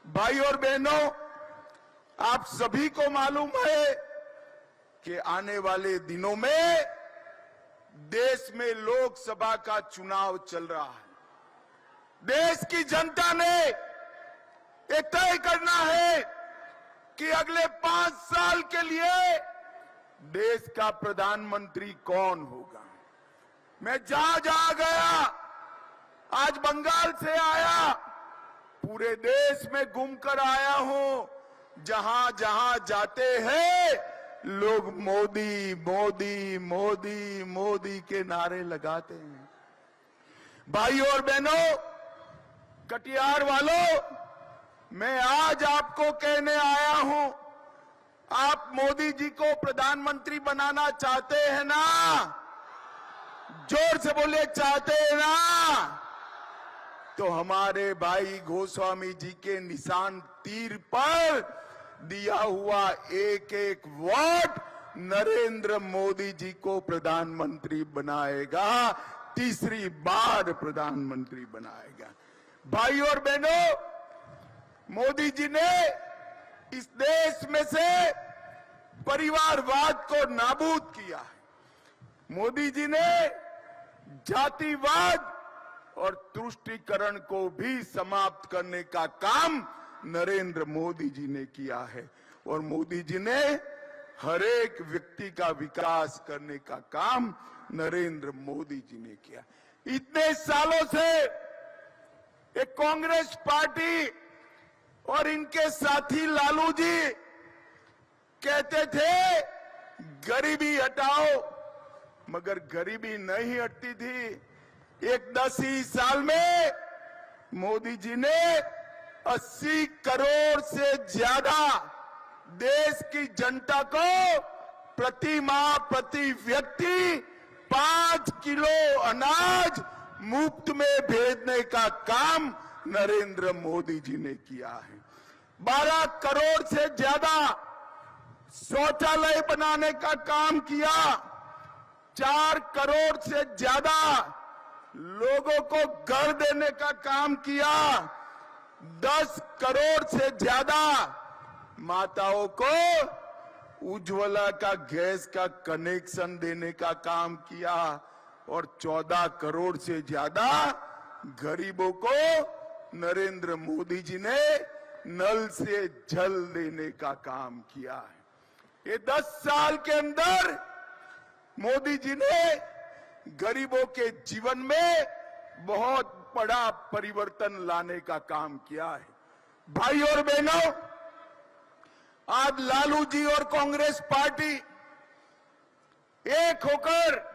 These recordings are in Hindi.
भाई और बहनों, आप सभी को मालूम है कि आने वाले दिनों में देश में लोकसभा का चुनाव चल रहा है। देश की जनता ने ये तय करना है कि अगले 5 साल के लिए देश का प्रधानमंत्री कौन होगा। मैं जहां गया, आज बंगाल से आया, पूरे देश में घूमकर आया हूं। जहां जहां जाते हैं लोग मोदी मोदी मोदी मोदी के नारे लगाते हैं। भाई और बहनों, कटिहार वालों, मैं आज आपको कहने आया हूं, आप मोदी जी को प्रधानमंत्री बनाना चाहते हैं ना? जोर से बोलिए, चाहते हैं ना? तो हमारे भाई गोस्वामी जी के निशान तीर पर दिया हुआ एक एक वोट नरेंद्र मोदी जी को प्रधानमंत्री बनाएगा, तीसरी बार प्रधानमंत्री बनाएगा। भाई और बहनों, मोदी जी ने इस देश में से परिवारवाद को नाबूद किया है। मोदी जी ने जातिवाद और तुष्टीकरण को भी समाप्त करने का काम नरेंद्र मोदी जी ने किया है। और मोदी जी ने हर एक व्यक्ति का विकास करने का काम नरेंद्र मोदी जी ने किया। इतने सालों से एक कांग्रेस पार्टी और इनके साथी लालू जी कहते थे गरीबी हटाओ, मगर गरीबी नहीं हटती थी। एक 10 ही साल में मोदी जी ने 80 करोड़ से ज्यादा देश की जनता को प्रति माह प्रति व्यक्ति 5 किलो अनाज मुफ्त में भेजने का काम नरेंद्र मोदी जी ने किया है। 12 करोड़ से ज्यादा शौचालय बनाने का काम किया। 4 करोड़ से ज्यादा लोगों को घर देने का काम किया। 10 करोड़ से ज्यादा माताओं को उज्ज्वला का गैस का कनेक्शन देने का काम किया। और 14 करोड़ से ज्यादा गरीबों को नरेंद्र मोदी जी ने नल से जल देने का काम किया है। ये 10 साल के अंदर मोदी जी ने गरीबों के जीवन में बहुत बड़ा परिवर्तन लाने का काम किया है। भाई और बहनों, आज लालू जी और कांग्रेस पार्टी एक होकर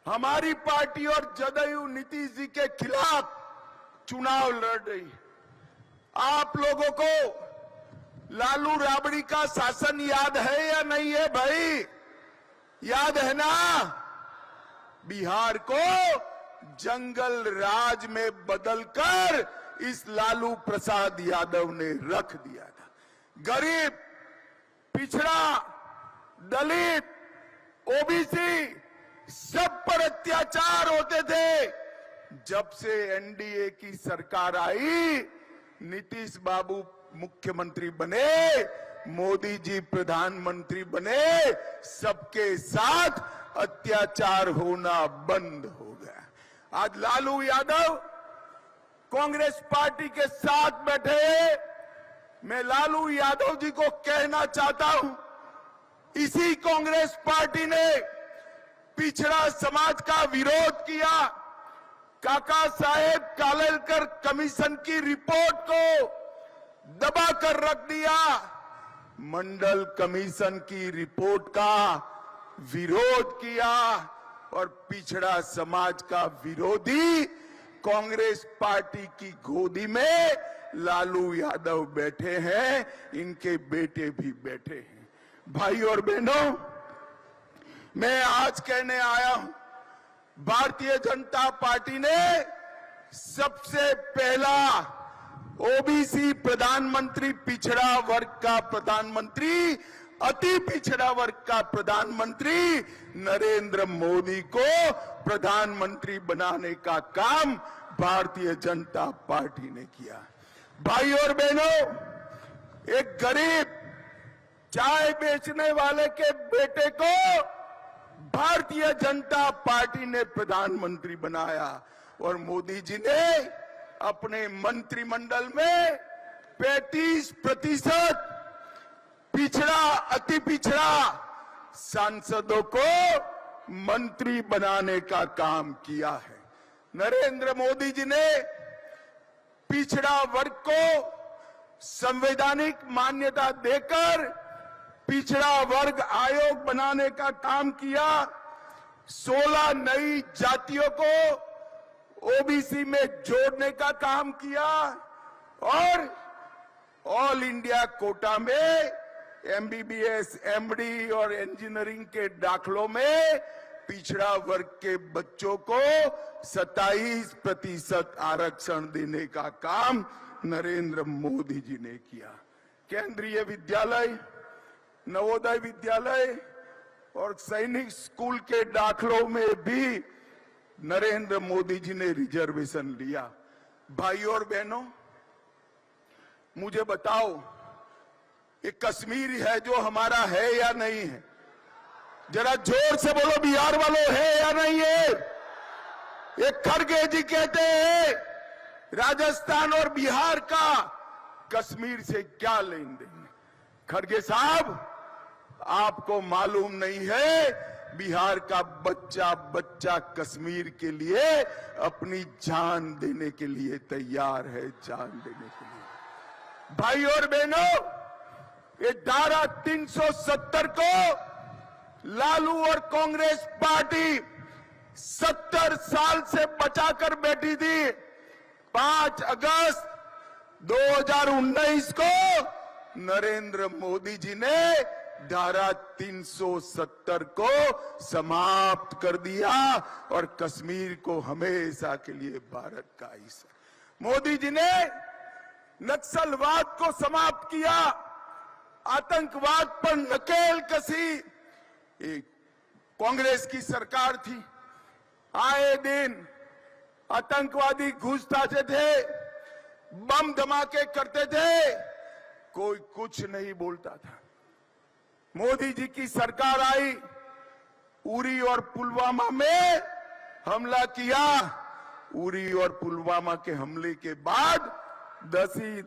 हमारी पार्टी और जदयू नीतीश जी के खिलाफ चुनाव लड़ रही है। आप लोगों को लालू राबड़ी का शासन याद है या नहीं है? भाई याद है ना? बिहार को जंगल राज में बदलकर इस लालू प्रसाद यादव ने रख दिया था। गरीब, पिछड़ा, दलित, ओबीसी सब पर अत्याचार होते थे। जब से एनडीए की सरकार आई, नीतीश बाबू मुख्यमंत्री बने, मोदी जी प्रधानमंत्री बने, सबके साथ अत्याचार होना बंद हो गया। आज लालू यादव कांग्रेस पार्टी के साथ बैठे। मैं लालू यादव जी को कहना चाहता हूं, इसी कांग्रेस पार्टी ने पिछड़ा समाज का विरोध किया। काका साहेब कालेलकर कमीशन की रिपोर्ट को दबाकर रख दिया। मंडल कमीशन की रिपोर्ट का विरोध किया और पिछड़ा समाज का विरोधी कांग्रेस पार्टी की गोदी में लालू यादव बैठे हैं, इनके बेटे भी बैठे हैं। भाई और बहनों, मैं आज कहने आया हूं, भारतीय जनता पार्टी ने सबसे पहला ओबीसी प्रधानमंत्री, पिछड़ा वर्ग का प्रधानमंत्री, अति पिछड़ा वर्ग का प्रधानमंत्री नरेंद्र मोदी को प्रधानमंत्री बनाने का काम भारतीय जनता पार्टी ने किया। भाई और बहनों, एक गरीब चाय बेचने वाले के बेटे को भारतीय जनता पार्टी ने प्रधानमंत्री बनाया और मोदी जी ने अपने मंत्रिमंडल में 35% पिछड़ा, अति पिछड़ा सांसदों को मंत्री बनाने का काम किया है। नरेंद्र मोदी जी ने पिछड़ा वर्ग को संवैधानिक मान्यता देकर पिछड़ा वर्ग आयोग बनाने का काम किया। 16 नई जातियों को ओबीसी में जोड़ने का काम किया और ऑल इंडिया कोटा में एमबीबीएस, एमडी और इंजीनियरिंग के दाखलों में पिछड़ा वर्ग के बच्चों को 27% आरक्षण देने का काम नरेंद्र मोदी जी ने किया। केंद्रीय विद्यालय, नवोदय विद्यालय और सैनिक स्कूल के दाखलों में भी नरेंद्र मोदी जी ने रिजर्वेशन लिया। भाइयों और बहनों, मुझे बताओ, ये कश्मीर है जो हमारा है या नहीं है? जरा जोर से बोलो, बिहार वालों है या नहीं है? ये खड़गे जी कहते हैं राजस्थान और बिहार का कश्मीर से क्या लेन देन। खड़गे साहब, आपको मालूम नहीं है बिहार का बच्चा बच्चा कश्मीर के लिए अपनी जान देने के लिए तैयार है, जान देने के लिए। भाई और बहनों, ये धारा 370 को लालू और कांग्रेस पार्टी 70 साल से बचाकर बैठी थी। 5 अगस्त 2019 को नरेंद्र मोदी जी ने धारा 370 को समाप्त कर दिया और कश्मीर को हमेशा के लिए भारत का हिस्सा। मोदी जी ने नक्सलवाद को समाप्त किया, आतंकवाद पर नकेल कसी। कांग्रेस की सरकार थी, आए दिन आतंकवादी घुसताते थे, बम धमाके करते थे, कोई कुछ नहीं बोलता था। मोदी जी की सरकार आई, उरी और पुलवामा में हमला किया। उरी और पुलवामा के हमले के बाद 10 ही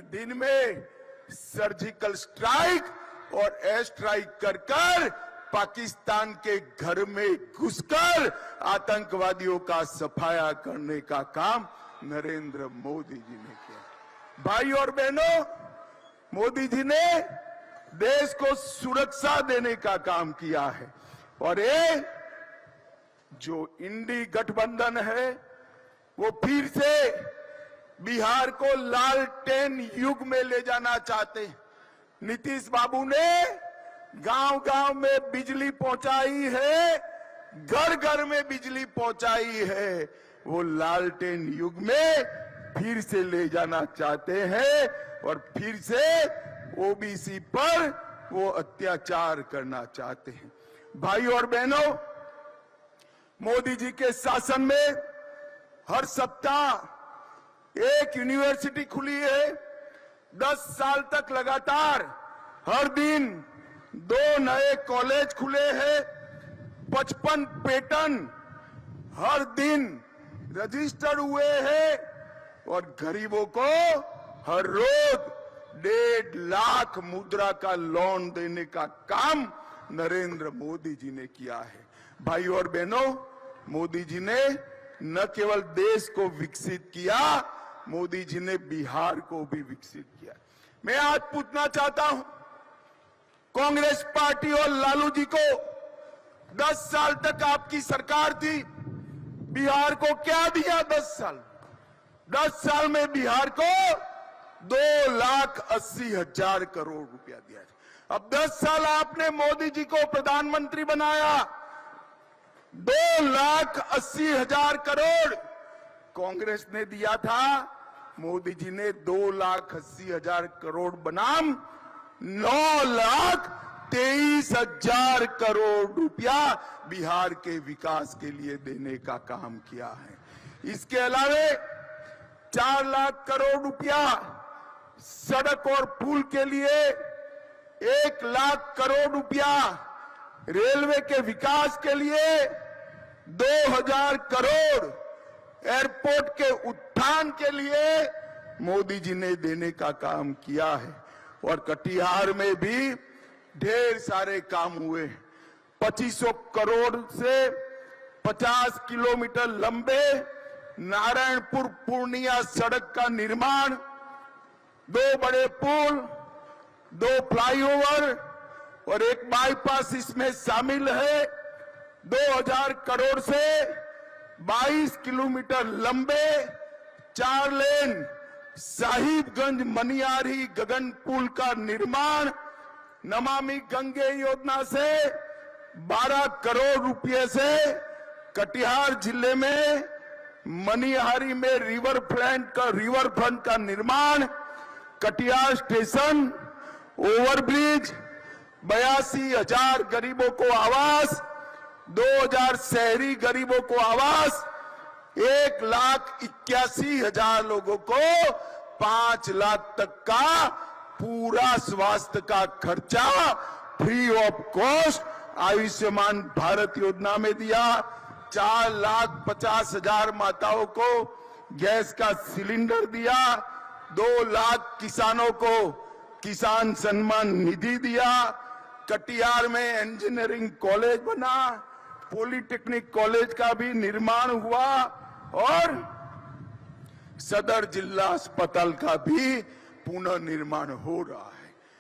दिन में सर्जिकल स्ट्राइक और एयर स्ट्राइक कर पाकिस्तान के घर में घुसकर आतंकवादियों का सफाया करने का काम नरेंद्र मोदी जी ने किया। भाई और बहनों, मोदी जी ने देश को सुरक्षा देने का काम किया है और ये जो इंडी गठबंधन है वो फिर से बिहार को लालटेन युग में ले जाना चाहते हैं। नीतीश बाबू ने गांव-गांव में बिजली पहुंचाई है, घर घर में बिजली पहुंचाई है। वो लालटेन युग में फिर से ले जाना चाहते हैं और फिर से ओबीसी पर वो अत्याचार करना चाहते हैं। भाई और बहनों, मोदी जी के शासन में हर सप्ताह एक यूनिवर्सिटी खुली है। 10 साल तक लगातार हर दिन 2 नए कॉलेज खुले हैं। 55 पेटेंट हर दिन रजिस्टर हुए हैं और गरीबों को हर रोज 1.5 लाख मुद्रा का लोन देने का काम नरेंद्र मोदी जी ने किया है। भाई और बहनों, मोदी जी ने न केवल देश को विकसित किया, मोदी जी ने बिहार को भी विकसित किया। मैं आज पूछना चाहता हूं, कांग्रेस पार्टी और लालू जी को 10 साल तक आपकी सरकार थी, बिहार को क्या दिया? 10 साल में बिहार को 2,80,000 करोड़ रुपया दिया। अब 10 साल आपने मोदी जी को प्रधानमंत्री बनाया, 2,80,000 करोड़ कांग्रेस ने दिया था। मोदी जी ने 2,80,000 करोड़ बनाम 9,23,000 करोड़ रुपया बिहार के विकास के लिए देने का काम किया है। इसके अलावे 4 लाख करोड़ रुपया सड़क और पुल के लिए, 1 लाख करोड़ रुपया रेलवे के विकास के लिए, 2000 करोड़ एयरपोर्ट के उत्थान के लिए मोदी जी ने देने का काम किया है। और कटिहार में भी ढेर सारे काम हुए। 2500 करोड़ से 50 किलोमीटर लंबे नारायणपुर पूर्णिया सड़क का निर्माण, 2 बड़े पुल, 2 फ्लाईओवर और एक बाईपास इसमें शामिल है। 2000 करोड़ से 22 किलोमीटर लंबे 4 लेन साहिबगंज मनियारी गगन पुल का निर्माण, नमामि गंगे योजना से 12 करोड़ रुपए से कटिहार जिले में मनिहारी में रिवर फ्रंट का निर्माण, कटिहार स्टेशन, ओवरब्रिज, 82,000 गरीबों को आवास, 2000 शहरी गरीबों को आवास, 1,81,000 लोगों को 5 लाख तक का पूरा स्वास्थ्य का खर्चा free of cost Ayushman Bharat योजना में दिया। 4,50,000 माताओं को गैस का सिलेंडर दिया। 2 लाख किसानों को किसान सम्मान निधि दिया। कटिहार में इंजीनियरिंग कॉलेज बना, पॉलिटेक्निक कॉलेज का भी निर्माण हुआ और सदर जिला अस्पताल का भी पुनर्निर्माण हो रहा है।